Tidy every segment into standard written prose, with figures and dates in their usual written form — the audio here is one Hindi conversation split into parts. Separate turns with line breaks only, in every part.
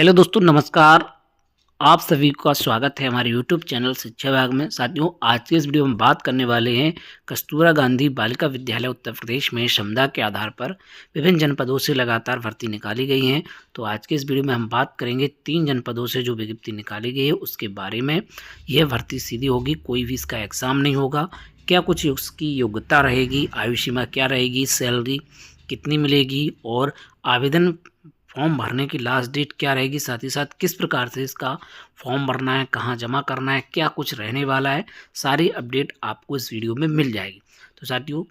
हेलो दोस्तों, नमस्कार। आप सभी का स्वागत है हमारे यूट्यूब चैनल शिक्षा विभाग में। साथियों, आज की इस वीडियो में बात करने वाले हैं कस्तूरबा गांधी बालिका विद्यालय उत्तर प्रदेश में क्षमता के आधार पर विभिन्न जनपदों से लगातार भर्ती निकाली गई हैं। तो आज के इस वीडियो में हम बात करेंगे 3 जनपदों से जो विज्ञप्ति निकाली गई है उसके बारे में। यह भर्ती सीधी होगी, कोई भी इसका एग्ज़ाम नहीं होगा। क्या कुछ उसकी योग्यता रहेगी, आयु सीमा क्या रहेगी, सैलरी कितनी मिलेगी और आवेदन फॉर्म भरने की लास्ट डेट क्या रहेगी, साथ ही साथ किस प्रकार से इसका फॉर्म भरना है, कहाँ जमा करना है, क्या कुछ रहने वाला है, सारी अपडेट आपको इस वीडियो में मिल जाएगी। तो साथियों,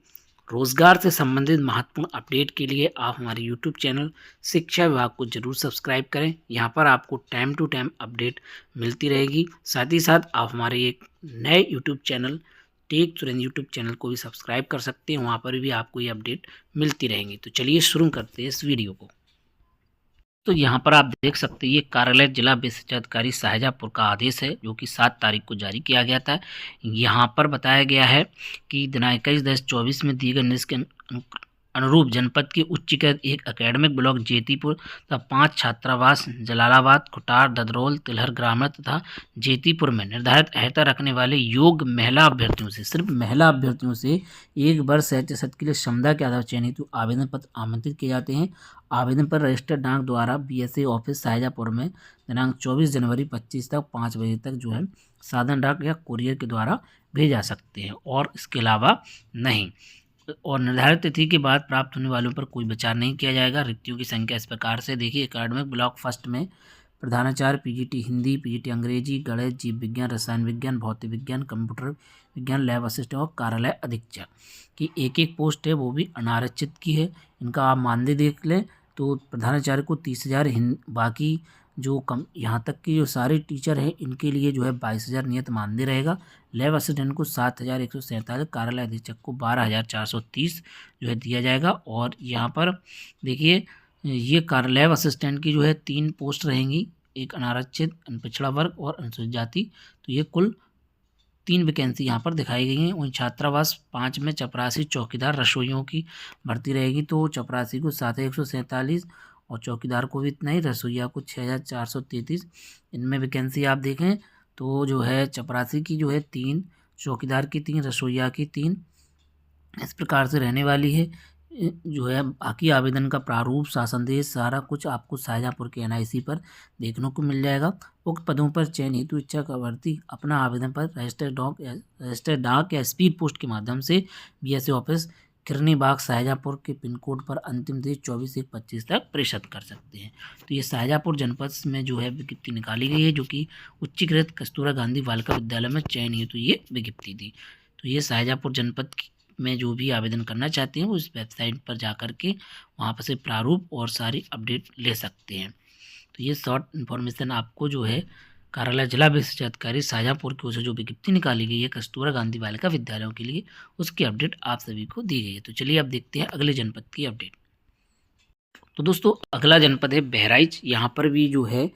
रोजगार से संबंधित महत्वपूर्ण अपडेट के लिए आप हमारे यूट्यूब चैनल शिक्षा विभाग को जरूर सब्सक्राइब करें। यहाँ पर आपको टाइम टू टाइम अपडेट मिलती रहेगी। साथ ही साथ आप हमारे एक नए यूट्यूब चैनल टेक तुरंत यूट्यूब चैनल को भी सब्सक्राइब कर सकते हैं, वहाँ पर भी आपको ये अपडेट मिलती रहेंगी। तो चलिए शुरू करते हैं इस वीडियो को। तो यहाँ पर आप देख सकते हैं, ये कार्यालय जिला विशिष्ट अधिकारी शाहजहाँपुर का आदेश है जो कि 7 तारीख को जारी किया गया था। यहाँ पर बताया गया है कि दिनांक 21/10/24 में दिए गए निर्देश के अनुरूप जनपद के उच्चीकृत एक एकेडमिक ब्लॉक जेतीपुर तथा 5 छात्रावास जलालाबाद, खुटार, ददरोल, तिलहर ग्रामीण तथा जेतीपुर में निर्धारित अर्हता रखने वाले योग्य महिला अभ्यर्थियों से, सिर्फ महिला अभ्यर्थियों से 1 वर्ष शत के लिए क्षमता के आधार चयनित हेतु आवेदन पत्र आमंत्रित किए जाते हैं। आवेदन पर रजिस्टर्ड डाक द्वारा बीएसए ऑफिस शाहजहाँपुर में दिनांक 24 जनवरी 25 तक 5 बजे तक जो है साधारण डाक या कुरियर के द्वारा भेजा सकते हैं और इसके अलावा नहीं। और निर्धारित तिथि के बाद प्राप्त होने वालों पर कोई विचार नहीं किया जाएगा। रिक्तियों की संख्या इस प्रकार से देखिए। एकेडमिक ब्लॉक फर्स्ट में प्रधानाचार्य पीजीटी हिंदी, पीजीटी अंग्रेजी, गणित, जीव विज्ञान, रसायन विज्ञान, भौतिक विज्ञान, कंप्यूटर विज्ञान, लैब असिस्टेंट और कार्यालय अधीक्षक की एक पोस्ट है, वो भी अनारक्षित की है। इनका आप मानदेय देख लें तो प्रधानाचार्य को 30,000, बाकी जो कम यहाँ तक की जो सारे टीचर हैं इनके लिए जो है 22,000 नियत मानदेय रहेगा। लैब असिस्टेंट को 7,147, कार्यालय अधीक्षक को 12,430 जो है दिया जाएगा। और यहाँ पर देखिए, ये लैब असिस्टेंट की जो है 3 पोस्ट रहेंगी, एक अनारक्षित, पिछड़ा वर्ग और अनुसूचित जाति। तो ये कुल 3 वैकेंसी यहाँ पर दिखाई गई हैं। वहीं छात्रावास 5 में चपरासी चौकीदार रसोइयों की भर्ती रहेगी। तो चपरासी को 7,147 और चौकीदार को भी इतना ही, रसोइया को 6,433। इनमें वैकेंसी आप देखें तो जो है चपरासी की जो है 3, चौकीदार की 3, रसोइया की 3, इस प्रकार से रहने वाली है। जो है बाकी आवेदन का प्रारूप, शासन देश, सारा कुछ आपको शाहजहाँपुर के एनआईसी पर देखने को मिल जाएगा। उक्त पदों पर चयन हेतु इच्छुक अभ्यर्थी अपना आवेदन पर रजिस्टर्ड डाक या स्पीड पोस्ट के माध्यम से बीएसए ऑफिस किरनी बाग शाहजहाँपुर के पिन कोड पर अंतिम तिथि 24/1/25 तक प्रेषित कर सकते हैं। तो ये शाहजहाँपुर जनपद में जो है विज्ञप्ति निकाली गई है, जो कि उच्चीकृत कस्तूरबा गांधी बालिका विद्यालय में चयन हेतु ये विज्ञप्ति दी। तो ये शाहजहाँपुर जनपद में जो भी आवेदन करना चाहते हैं वो इस वेबसाइट पर जा कर के वहाँ पर से प्रारूप और सारी अपडेट ले सकते हैं। तो ये शॉर्ट इन्फॉर्मेशन आपको जो है कार्यालय जिला विशिष्ट अधिकारी शाहजहाँपुर की ओर से जो विज्ञप्ति निकाली गई है कस्तूरबा गांधी बालिका विद्यालयों के लिए, उसकी अपडेट आप सभी को दी गई है। तो चलिए अब देखते हैं अगले जनपद की अपडेट। तो दोस्तों, अगला जनपद है बहराइच। यहाँ पर भी जो है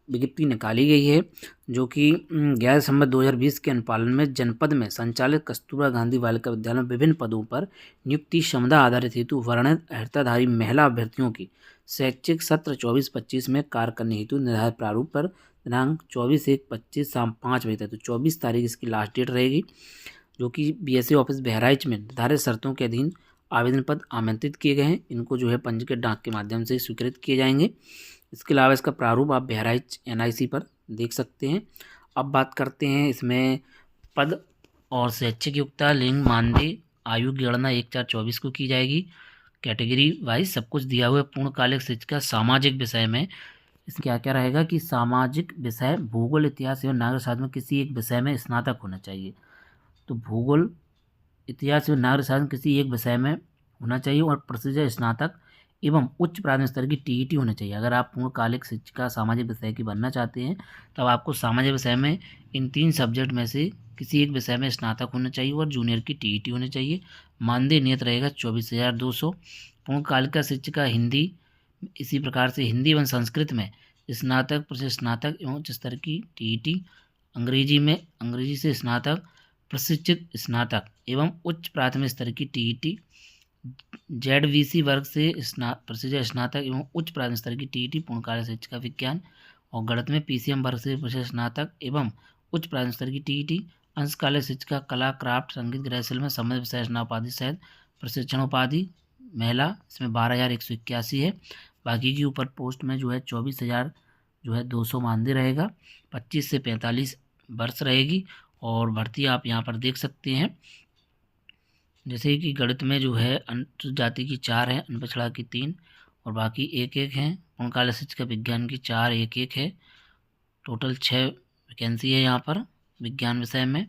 विज्ञप्ति निकाली गई है, जो कि 11 दिसंबर 2020 के अनुपालन में जनपद में संचालित कस्तूरबा गांधी बालिका विद्यालय में विभिन्न पदों पर नियुक्ति क्षमता आधारित हेतु वर्णित अर्हताधारी महिला अभ्यर्थियों की शैक्षिक सत्र 24-25 में कार्य करने हेतु निर्धारित प्रारूप पर दिनांक 24/1/25 शाम 5 बजे तक, तो 24 तारीख इसकी लास्ट डेट रहेगी, जो कि बीएसए ऑफिस बहराइच में निर्धारित शर्तों के अधीन आवेदन पत्र आमंत्रित किए गए हैं। इनको जो है पंजीकृत डाक के माध्यम से स्वीकृत किए जाएंगे। इसके अलावा इसका प्रारूप आप बहराइच एनआईसी पर देख सकते हैं। अब बात करते हैं इसमें पद और शैक्षिक योग्यता, लिंग, मानदेय, आयु की गणना 1/4/24 को की जाएगी। कैटेगरी वाइज सब कुछ दिया हुआ है। पूर्णकालिक शिक्षिका सामाजिक विषय में इसमें क्या क्या रहेगा कि सामाजिक विषय, भूगोल, इतिहास एवं नागरिक शास्त्र में किसी एक विषय में स्नातक होना चाहिए। तो भूगोल, इतिहास एवं नागरिक शास्त्र किसी एक विषय में होना चाहिए और प्रसिद्ध स्नातक एवं उच्च प्राथमिक स्तर की टीईटी होनी चाहिए। अगर आप पूर्णकालिक शिक्षिका सामाजिक विषय की बनना चाहते हैं तब आपको सामाजिक विषय में इन 3 सब्जेक्ट में से किसी एक विषय में स्नातक होना चाहिए और जूनियर की टीईटी होनी चाहिए। मानदेय नियत रहेगा 24,200। पूर्णकालिका शिक्षिका हिंदी, इसी प्रकार से हिंदी एवं संस्कृत में स्नातक, प्रशिक्षित स्नातक एवं उच्च स्तर की टीईटी। अंग्रेजी से स्नातक, प्रशिक्षित स्नातक एवं उच्च प्राथमिक स्तर की टीईटी। ZVC वर्ग से प्रसिद्ध स्नातक एवं उच्च प्राथमिक स्तर की TET पूर्णकालिक शिक्षिका विज्ञान, और गणित में PCM वर्ग से प्रसिद्ध स्नातक एवं उच्च प्राथमिक स्तर की TET अंशकालिक शिक्षिका कला क्राफ्ट संगीत गृहशैल में संबंधित विषय स्नातकोपाधि सहित प्रशिक्षण उपाधि महिला, इसमें 12,181 है। बाकी के ऊपर पोस्ट में जो है 24,000 जो है 200 मानदेय रहेगा। 25 से 45 वर्ष रहेगी और भर्ती आप यहाँ पर देख सकते हैं। जैसे कि गणित में जो है अनुसूचित जाति की 4 है, अनपछड़ा की 3 और बाकी 1-1 हैं। पूर्णकालिक शिक्षिका विज्ञान की 4 1-1 है। टोटल 6 वैकेंसी है यहाँ पर विज्ञान विषय में।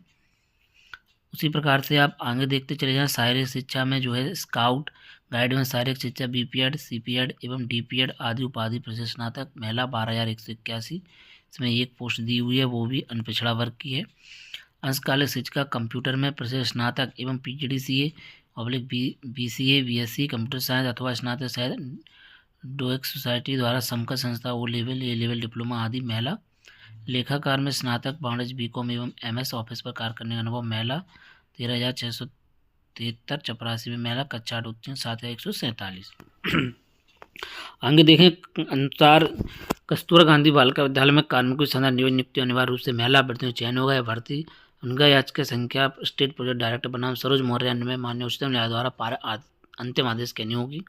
उसी प्रकार से आप आगे देखते चले जाएं। शारीरिक शिक्षा में जो है स्काउट गाइड में शारीरिक शिक्षा BPEd CPEd एवं DPEd आदि उपाधि प्रशिक्षण स्नातक महिला 12,181, इसमें एक पोस्ट दी हुई है, वो भी अनपिछड़ा वर्ग की है। अंशकालिक शिक्षिका कंप्यूटर में प्रशिक्षण स्नातक एवं PGDCA BCA BSc computer science अथवा स्नातक शायद डोएक्स सोसाइटी द्वारा समकक्ष संस्था O level A level diploma आदि महिला। लेखाकार में स्नातक वाणिज्य BCom एवं MS ऑफिस पर कार्य करने का अनुभव महिला 13,673। चपरासी में महिला कक्षा 8 7,147। आगे देखें अनुसार कस्तूरबा गांधी बालिका विद्यालय में कार्मिकों की संख्या नियुक्ति अनिवार्य रूप से महिला अभ्यर्थियों का चयन होगा। यह भर्ती उनका याचिका संख्या स्टेट प्रोजेक्ट डायरेक्टर बनाम सरोज मौर्य में माननीय उच्चतम न्यायालय द्वारा अंतिम आदेश कहनी होगी।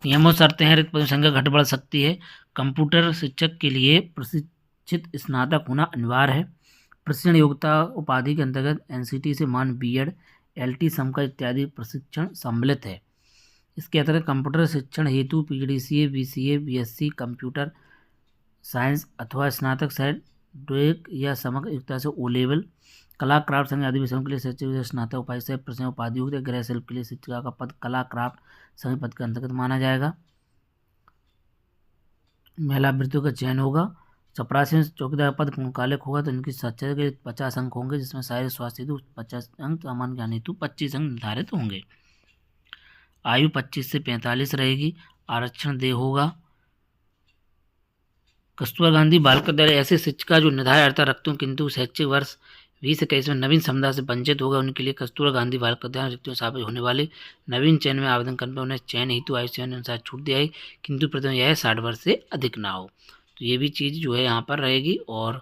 नियमों शर्तें हैं। रिक्त पदों की संख्या घट बढ़ सकती है। कंप्यूटर शिक्षक के लिए प्रशिक्षित स्नातक होना अनिवार्य है। प्रशिक्षण योग्यता उपाधि के अंतर्गत NCT से मान BEd LT समकक्ष इत्यादि प्रशिक्षण सम्मिलित है। इसके अतिरिक्त कंप्यूटर शिक्षण हेतु PGDCA BCA BSc computer science अथवा स्नातक शायद डोएक या समग्र योग्यता से O लेवल कला क्राफ्ट संघ आदि विषयों के लिए शिक्षक स्नातक उपाधि से प्रशिक्षण उपाधि होगी। गृह शिल्प के लिए शिक्षिका का पद कला क्राफ्ट संघ पद के अंतर्गत माना जाएगा। महिला अभ्यर्थियों का चयन होगा। चपरासी में चौकीदार पद पूर्णकालिक होगा तो इनकी साक्षरता के 50 अंक होंगे, जिसमें शारीरिक स्वास्थ्य हेतु 50 अंक, सामान्य ज्ञान हेतु 25 अंक निर्धारित होंगे। आयु 25 से 45 रहेगी। आरक्षण दे होगा। कस्तूरबा गांधी बालिका विद्यालय ऐसे शिक्षिका जो निर्धारित अर्हता रखते हो किंतु शैक्षिक वर्ष 2021 में नवीन समुदाय से वंचित होगा, उनके लिए कस्तूरबा गांधी बालिका विद्यालय रिक्तियों से होने वाले नवीन चयन में आवेदन करने पर उन्हें चयन हेतु आयु चयन अनुसार छूट दी जाएगी, किंतु प्रथम यह 60 वर्ष से अधिक ना हो। तो ये भी चीज़ जो है यहाँ पर रहेगी। और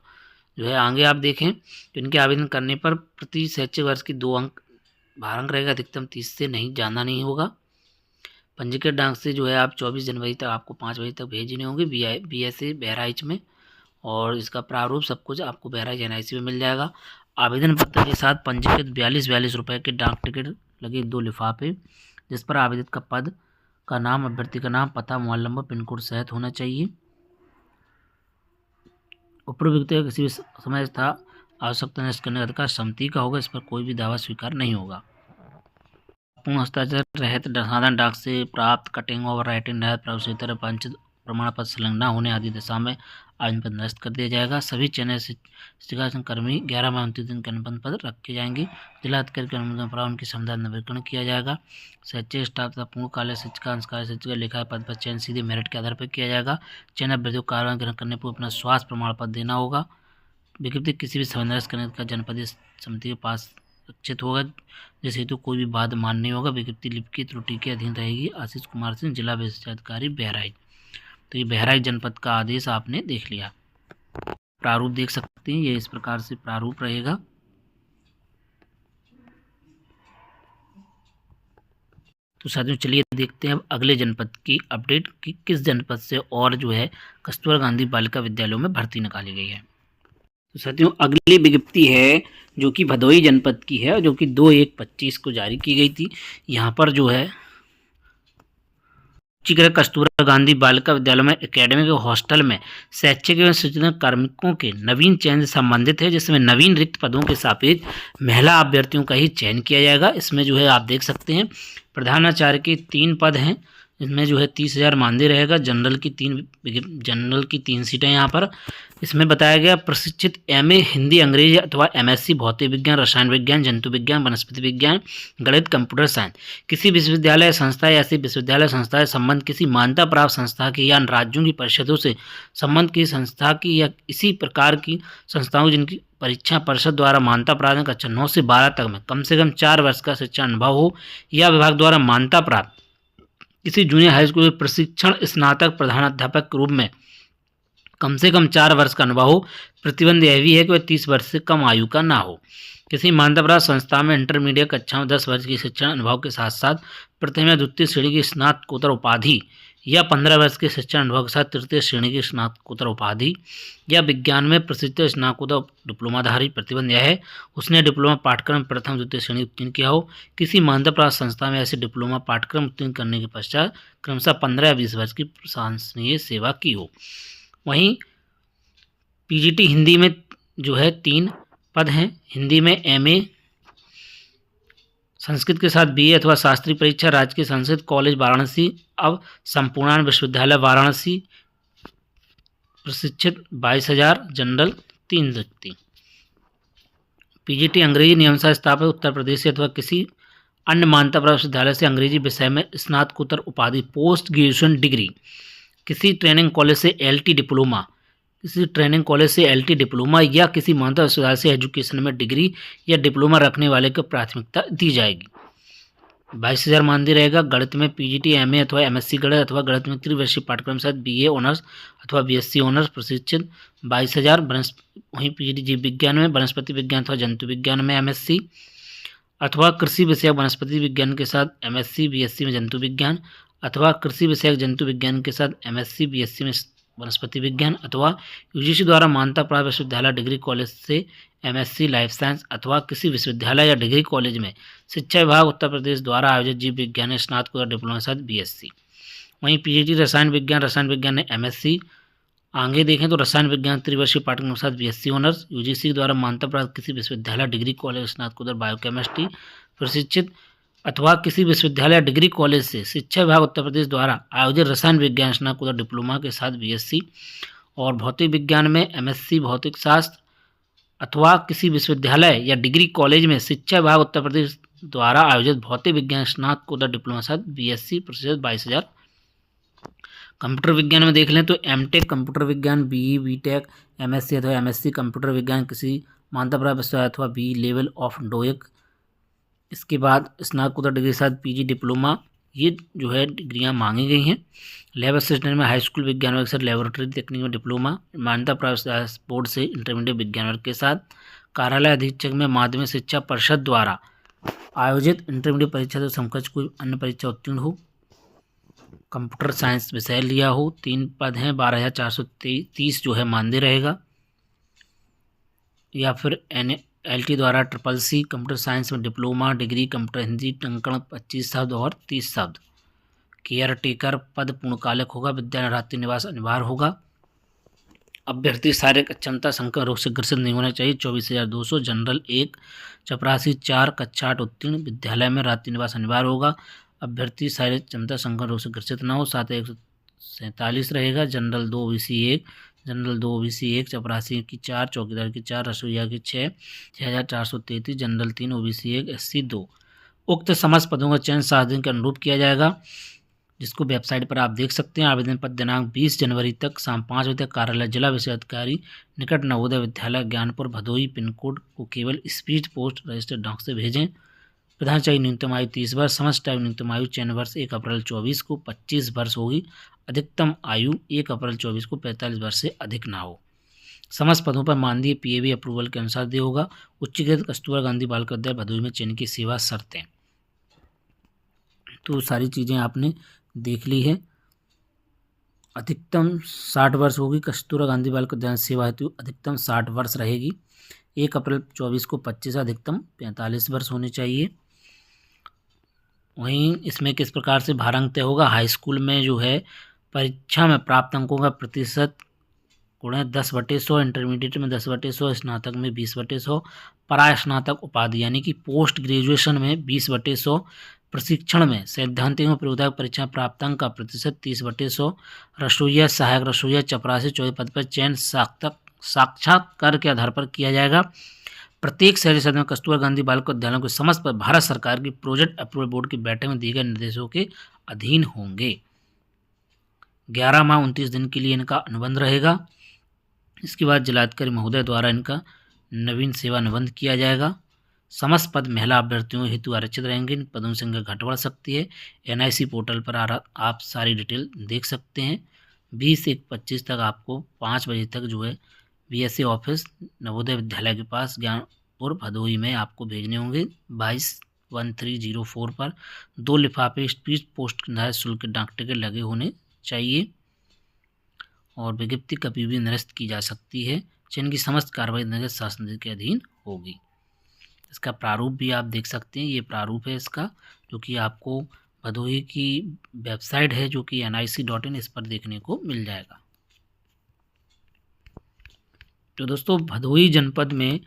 जो है आगे आप देखें तो इनके आवेदन करने पर प्रति शैक्षिक वर्ष की 2 अंक भार अंक रहेगा, अधिकतम 30 से नहीं ज़्यादा नहीं होगा। पंजीकृत डाक से जो है आप 24 जनवरी तक आपको 5 बजे तक भेजने होंगे BSA बहराइच में, और इसका प्रारूप सब कुछ आपको बहराइच NIC में मिल जाएगा। आवेदन पत्र के साथ पंजीकृत 42 रुपये के डाक टिकट लगे 2 लिफाफे, जिस पर आवेदित का पद का नाम, अभ्यर्थी का नाम, पता, मोबाइल नंबर, पिन कोड सहित होना चाहिए। उपरोक्त किसी भी समय था आवश्यकता नष्ट करने का अधिकार समिति का होगा। इस पर कोई भी दावा स्वीकार नहीं होगा। पूर्ण हस्ताक्षर रहित साधारण डाक से प्राप्त कटिंग ओवर राइटिंग रहित प्रवेशोत्तर वंचित प्रमाण पत्र संलग्न न होने आदि दशा में आवेदन पत्र निरस्त कर दिया जाएगा। सभी चयनित शिक्षिका कर्मी 11 मई 29 दिन के अनुबंध पत्र रखे जाएंगे। जिला अधिकारी के अनुमोदन पर उनकी समुदाय नवीकरण किया जाएगा। शैक्षिक स्टाफ तथा पूर्णकालिक शिक्षिका अंशकालिक शिक्षिका लिखा पद पर चयन सीधे मेरिट के आधार पर किया जाएगा। चयन अभ्यर्थियों को कार्रवाई ग्रहण करने पर अपना स्वास्थ्य प्रमाण पत्र देना होगा। विज्ञप्ति किसी भी समय निरस्त करने का जनपदीय समिति के पास सुरक्षित होगा, जिस हेतु कोई भी बात मान नहीं होगा। विज्ञप्ति लिपि त्रुटि के अधीन रहेगी। आशीष कुमार सिंह, जिला विशिष्ट अधिकारी बहराइच। तो ये बहराइच जनपद का आदेश आपने देख लिया। प्रारूप देख सकते हैं, ये इस प्रकार से प्रारूप रहेगा। तो साथियों चलिए देखते हैं अब अगले जनपद की अपडेट कि किस जनपद से और जो है कस्तूरबा गांधी बालिका विद्यालयों में भर्ती निकाली गई है। तो साथियों अगली विज्ञप्ति है जो कि भदोही जनपद की है, जो कि 2/1/25 को जारी की गई थी। यहाँ पर जो है कस्तूरबा गांधी बालिका विद्यालय में एकेडमिक हॉस्टल में शैक्षिक एवं सूचना कार्मिकों के नवीन चयन से संबंधित है, जिसमें नवीन रिक्त पदों के सापेक्ष महिला अभ्यर्थियों का ही चयन किया जाएगा। इसमें जो है आप देख सकते हैं प्रधानाचार्य के 3 पद हैं, इसमें जो है 30,000 मानदेय रहेगा। जनरल की 3 सीटें यहाँ पर। इसमें बताया गया प्रशिक्षित एमए हिंदी अंग्रेजी अथवा एमएससी भौतिक विज्ञान, रसायन विज्ञान, जंतु विज्ञान, वनस्पति विज्ञान, गणित, कंप्यूटर साइंस किसी विश्वविद्यालय संस्था या ऐसी विश्वविद्यालय संस्था से संबंध किसी मान्यता प्राप्त संस्था की या राज्यों की परिषदों से संबंध की संस्था की या इसी प्रकार की संस्थाओं जिनकी परीक्षा परिषद द्वारा मान्यता प्राप्त कक्षा 9 से 12 तक में कम से कम 4 वर्ष का शिक्षा अनुभव हो या विभाग द्वारा मान्यता प्राप्त किसी जूनियर हाई स्कूल में प्रशिक्षण स्नातक प्रधानाध्यापक के रूप में कम से कम 4 वर्ष का अनुभव हो। प्रतिबंध यह भी है कि वह 30 वर्ष से कम आयु का ना हो। किसी मान्यता प्राप्त संस्था में इंटरमीडिएट कक्षा में 10 वर्ष की शिक्षण अनुभव के साथ साथ प्रथम या द्वितीय श्रेणी की स्नातकोत्तर उपाधि या 15 वर्ष के शिक्षण अनुभव के साथ तृतीय श्रेणी की स्नातकोत्तर उपाधि या विज्ञान में प्रसिद्ध स्नातकोत्तर डिप्लोमाधारी। प्रतिबंध यह है उसने डिप्लोमा पाठ्यक्रम प्रथम द्वितीय श्रेणी उत्तीर्ण किया हो। किसी मान्यता प्राप्त संस्था में ऐसे डिप्लोमा पाठ्यक्रम उत्तीर्ण करने के पश्चात क्रमशः 15 या 20 वर्ष की प्रशंसनीय सेवा की हो। वहीं पीजीटी हिंदी में जो है 3 पद हैं। हिंदी में एमए, संस्कृत के साथ बीए अथवा शास्त्री परीक्षा, राजकीय संस्कृत कॉलेज वाराणसी, अब संपूर्णानंद विश्वविद्यालय वाराणसी, प्रशिक्षित 22,000, जनरल 3 व्यक्ति। पीजीटी अंग्रेजी नियमानुसार स्थापित उत्तर प्रदेश से अथवा किसी अन्य मान्यता प्राप्त विश्वविद्यालय से अंग्रेजी विषय में स्नातकोत्तर उपाधि पोस्ट ग्रेजुएशन डिग्री, किसी ट्रेनिंग कॉलेज से एलटी डिप्लोमा, किसी ट्रेनिंग कॉलेज से एलटी डिप्लोमा या किसी मान्यता विश्वविद्यालय से एजुकेशन में डिग्री या डिप्लोमा रखने वाले को प्राथमिकता दी जाएगी। 22,000 मानदेय रहेगा। गणित में पीजीटी एमए अथवा एमएससी गणित अथवा गणित में त्रिवर्षीय पाठ्यक्रम के साथ बीए ऑनर्स अथवा बीएससी ऑनर्स, प्रशिक्षित 22,000। वहीं पीजीटी जीव विज्ञान में वनस्पति विज्ञान अथवा जंतु विज्ञान में एमएससी अथवा कृषि विषयक वनस्पति विज्ञान के साथ एमएससी बीएससी में जंतु विज्ञान अथवा कृषि विषयक जंतु विज्ञान के साथ एमएससी बीएससी में वनस्पति विज्ञान अथवा यूजीसी द्वारा मान्यता प्राप्त विश्वविद्यालय डिग्री कॉलेज से एमएससी लाइफ साइंस अथवा किसी विश्वविद्यालय या डिग्री कॉलेज में शिक्षा विभाग उत्तर प्रदेश द्वारा आयोजित जीव विज्ञान स्नातकोत्तर डिप्लोमा के साथ बीएससी। वहीं पीजीटी रसायन विज्ञान ने एमएससी। आगे देखें तो रसायन विज्ञान त्रिवर्षीय पाठ्यक्रम के साथ बीएससी ऑनर्स, यूजीसी द्वारा मान्यता प्राप्त किसी विश्वविद्यालय डिग्री कॉलेज स्नातकोत्तर बायोकेमिस्ट्री, प्रशिक्षित अथवा किसी विश्वविद्यालय डिग्री कॉलेज से शिक्षा विभाग उत्तर प्रदेश द्वारा आयोजित रसायन विज्ञान स्नातकोत्तर डिप्लोमा के साथ बीएससी। और भौतिक विज्ञान में एमएससी भौतिक शास्त्र अथवा किसी विश्वविद्यालय या डिग्री कॉलेज में शिक्षा विभाग उत्तर प्रदेश द्वारा आयोजित भौतिक विज्ञान स्नातकोत्तर डिप्लोमा के साथ बीएससी, प्रशिक्षित 22,000। कंप्यूटर विज्ञान में देख लें तो एमटेक कंप्यूटर विज्ञान, बीई बीटेक, एमएससी अथवा एमएससी कंप्यूटर विज्ञान किसी मान्यता प्राप्त विश्वविद्यालय अथवा बी लेवल ऑफ डोएक। इसके बाद स्नातकोत्तर डिग्री के साथ पीजी डिप्लोमा, ये जो है डिग्रियां मांगी गई हैं। लैब असिस्टेंट में हाई स्कूल विज्ञान वर्ग के साथ लेबोरेटरी तकनीक में डिप्लोमा, मान्यता प्राप्त बोर्ड से इंटरमीडिएट विज्ञान वर्ग के साथ। कार्यालय अधीक्षक में माध्यमिक शिक्षा परिषद द्वारा आयोजित इंटरमीडिएट परीक्षा से समकक्ष कोई अन्य परीक्षा उत्तीर्ण हो, कंप्यूटर साइंस विषय लिया हो। 3 पद हैं। 12,430 जो है मानदेय रहेगा। या फिर एलटी द्वारा CCC कंप्यूटर साइंस में डिप्लोमा डिग्री, कंप्यूटर हिंदी टंकण 25 शब्द और 30 शब्द। केयर टेकर पद पूर्णकालिक होगा। विद्यालय रात्रि निवास अनिवार्य होगा। अभ्यर्थी शारीरिक अक्षमता संकर रोग से ग्रसित नहीं होना चाहिए। 24,200। जनरल 1, चपरासी 4, कक्षा 8 उत्तीर्ण। विद्यालय में रात्रि निवास अनिवार्य होगा। अभ्यर्थी शारीरिक क्षमता संकर रोग से ग्रसित ना हो। 7,147 रहेगा। जनरल 2 OBC 1, जनरल 2 OBC 1, चपरासी की 4, चौकीदार की 4, रसोईया की 6, 6,433। General 3 OBC 1, SC 2। उक्त समस्त पदों का चयन 7 दिन के अनुरूप किया जाएगा, जिसको वेबसाइट पर आप देख सकते हैं। आवेदन पत्र दिनांक 20 जनवरी तक शाम 5 बजे तक कार्यालय जिला विषय अधिकारी निकट नवोदय विद्यालय ज्ञानपुर भदोही पिन कोड को केवल स्पीड पोस्ट रजिस्टर्ड ढंग से भेजें। प्रधान चयन न्यूनतम आयु 30 वर्ष, समस्त टाइम न्यूनतम आयु चयन वर्ष 1 अप्रैल 24 को 25 वर्ष होगी। अधिकतम आयु 1 अप्रैल 24 को 45 वर्ष से अधिक ना हो। समस्त पदों पर मानदेय PAB अप्रूवल के अनुसार दिया होगा। उच्चीकृत कस्तूरबा गांधी बालिका विद्यालय भदोही में चयन की सेवा शर्तें। तो सारी चीज़ें आपने देख ली है। अधिकतम 60 वर्ष होगी। कस्तूरबा गांधी बालिका विद्यालय सेवा हेतु अधिकतम 60 वर्ष रहेगी। 1 अप्रैल 24 को 25, अधिकतम 45 वर्ष होने चाहिए। वहीं इसमें किस प्रकार से भारांक तय होगा। हाई स्कूल में जो है परीक्षा में प्राप्त अंकों का प्रतिशत गुणे 10/100, इंटरमीडिएट में 10/100, स्नातक में 20/100, परास्नातक उपाधि यानी कि पोस्ट ग्रेजुएशन में 20/100, प्रशिक्षण में सैद्धांतिक एवं प्रयोगात्मक परीक्षा प्राप्तांक का प्रतिशत 30/100। रसोइया, सहायक रसोइया, चपरासी 24 पद पर चयन साक्षात्कार के आधार पर किया जाएगा। प्रत्येक शहरी क्षेत्र में कस्तूरबा गांधी बालिका विद्यालयों के समस्त पद भारत सरकार की प्रोजेक्ट अप्रूवल बोर्ड की बैठक में दिए गए निर्देशों के अधीन होंगे। 11 माह 29 दिन के लिए इनका अनुबंध रहेगा। इसके बाद जिलाधिकारी महोदय द्वारा इनका नवीन सेवा अनुबंध किया जाएगा। समस्त पद महिला अभ्यर्थियों हेतु आरक्षित रहेंगे। इन पदों की संख्या घट बढ़ सकती है। NIC पोर्टल पर आप सारी डिटेल देख सकते हैं। 20/1/25 तक आपको 5 बजे तक जो है BSA ऑफिस नवोदय विद्यालय के पास ज्ञानपुर भदोही में आपको भेजने होंगे। 221304 पर 2 लिफाफे स्पीड पोस्ट निर्धारित शुल्क डाक टिकट लगे होने चाहिए और विज्ञप्ति कभी भी निरस्त की जा सकती है। चयन की समस्त कार्रवाई नगर शासन के अधीन होगी। इसका प्रारूप भी आप देख सकते हैं। ये प्रारूप है इसका, जो कि आपको भदोही की वेबसाइट है जो कि nic.in, इस पर देखने को मिल जाएगा। तो दोस्तों, भदोही जनपद में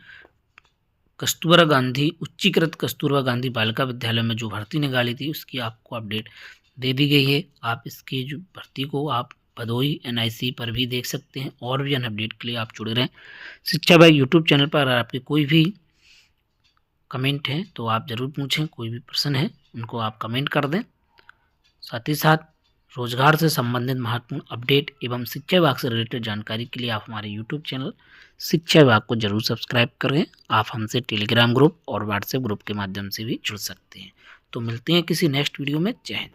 कस्तूरबा गांधी उच्चीकृत कस्तूरबा गांधी बालिका विद्यालय में जो भर्ती निकाली थी उसकी आपको अपडेट दे दी गई है। आप इसकी जो भर्ती को आप भदोही NIC पर भी देख सकते हैं। और भी अन्य अपडेट के लिए आप जुड़े रहें शिक्षा भाई यूट्यूब चैनल पर। अगर आपके कोई भी कमेंट हैं तो आप ज़रूर पूछें, कोई भी प्रश्न है उनको आप कमेंट कर दें। साथ ही साथ रोजगार से संबंधित महत्वपूर्ण अपडेट एवं शिक्षा विभाग से रिलेटेड जानकारी के लिए आप हमारे यूट्यूब चैनल शिक्षा विभाग को जरूर सब्सक्राइब करें। आप हमसे टेलीग्राम ग्रुप और व्हाट्सएप ग्रुप के माध्यम से भी जुड़ सकते हैं। तो मिलते हैं किसी नेक्स्ट वीडियो में। जय हिंद।